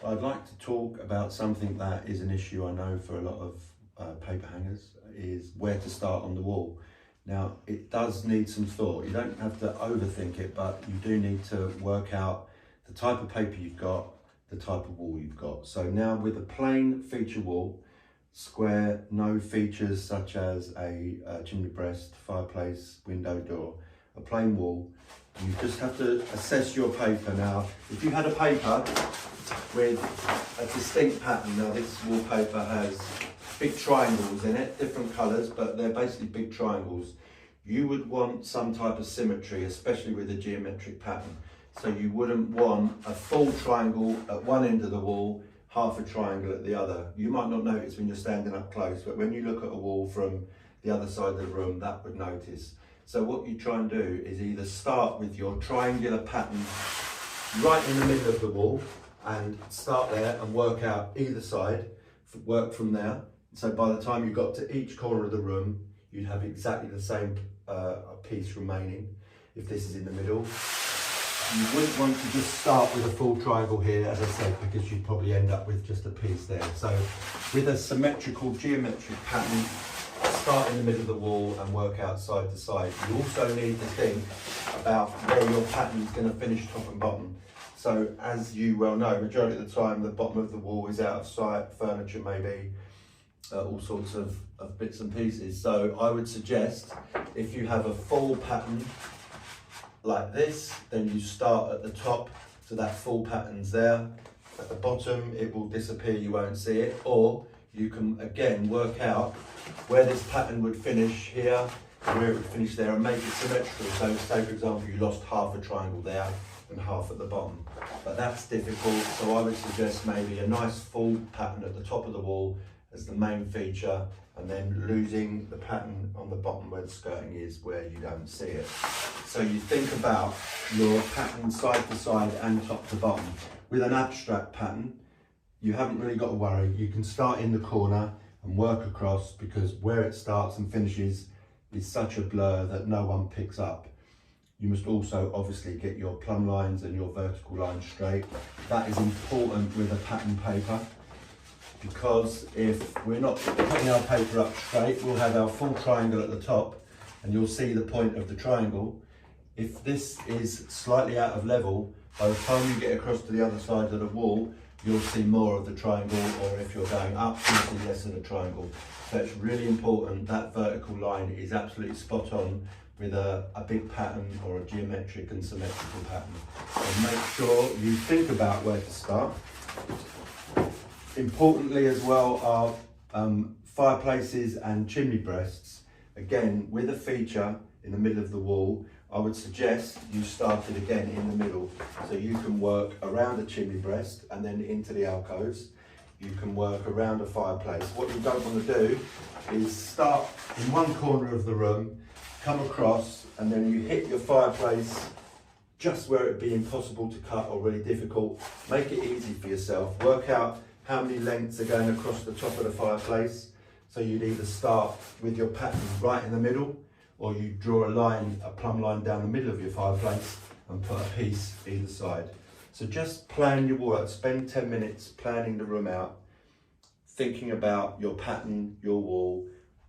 I'd like to talk about something that is an issue I know for a lot of paper hangers, is where to start on the wall. Now, it does need some thought. You don't have to overthink it, but you do need to work out the type of paper you've got, the type of wall you've got. So now with a plain feature wall, square, no features such as a chimney breast, fireplace, window, door, a plain wall, you just have to assess your paper. Now, if you had a paper with a distinct pattern, now this wallpaper has big triangles in it, different colours, but they're basically big triangles. You would want some type of symmetry, especially with a geometric pattern. So you wouldn't want a full triangle at one end of the wall, half a triangle at the other. You might not notice when you're standing up close, but when you look at a wall from the other side of the room, that would notice. So what you try and do is either start with your triangular pattern right in the middle of the wall and start there and work out either side, work from there. So by the time you got to each corner of the room, you'd have exactly the same piece remaining if this is in the middle. You wouldn't want to just start with a full triangle here, as I said, because you'd probably end up with just a piece there. So with a symmetrical geometric pattern, start in the middle of the wall and work out side to side. You also need to think about where your pattern is going to finish top and bottom. So as you well know, majority of the time the bottom of the wall is out of sight, furniture maybe, all sorts of bits and pieces. So I would suggest if you have a full pattern like this, then you start at the top, so that full pattern's there. At the bottom it will disappear, you won't see it, or you can again work out where this pattern would finish here and where it would finish there and make it symmetrical. So say for example you lost half a triangle there and half at the bottom, but that's difficult. So I would suggest maybe a nice full pattern at the top of the wall as the main feature, and then losing the pattern on the bottom where the skirting is, where you don't see it. So you think about your pattern side to side and top to bottom. With an abstract pattern, you haven't really got to worry. You can start in the corner and work across, because where it starts and finishes is such a blur that no one picks up. You must also obviously get your plumb lines and your vertical lines straight. That is important with a pattern paper, because if we're not putting our paper up straight, we'll have our full triangle at the top and you'll see the point of the triangle. If this is slightly out of level, by the time you get across to the other side of the wall, you'll see more of the triangle, or if you're going up, you'll see less of the triangle. So it's really important that vertical line is absolutely spot on with a big pattern or a geometric and symmetrical pattern. And make sure you think about where to start. Importantly as well are fireplaces and chimney breasts. Again, with a feature in the middle of the wall, I would suggest you started again in the middle. So you can work around the chimney breast and then into the alcoves. You can work around a fireplace. What you don't want to do is start in one corner of the room, come across, and then you hit your fireplace just where it'd be impossible to cut or really difficult. Make it easy for yourself. Work out how many lengths are going across the top of the fireplace. So you'd either start with your pattern right in the middle, or you draw a line, a plumb line down the middle of your fireplace and put a piece either side. So just plan your wall out. Spend 10 minutes planning the room out, thinking about your pattern, your wall,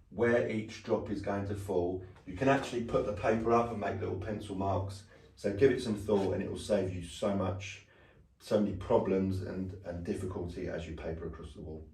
where each drop is going to fall. You can actually put the paper up and make little pencil marks. So give it some thought and it will save you so many problems and difficulty as you paper across the wall.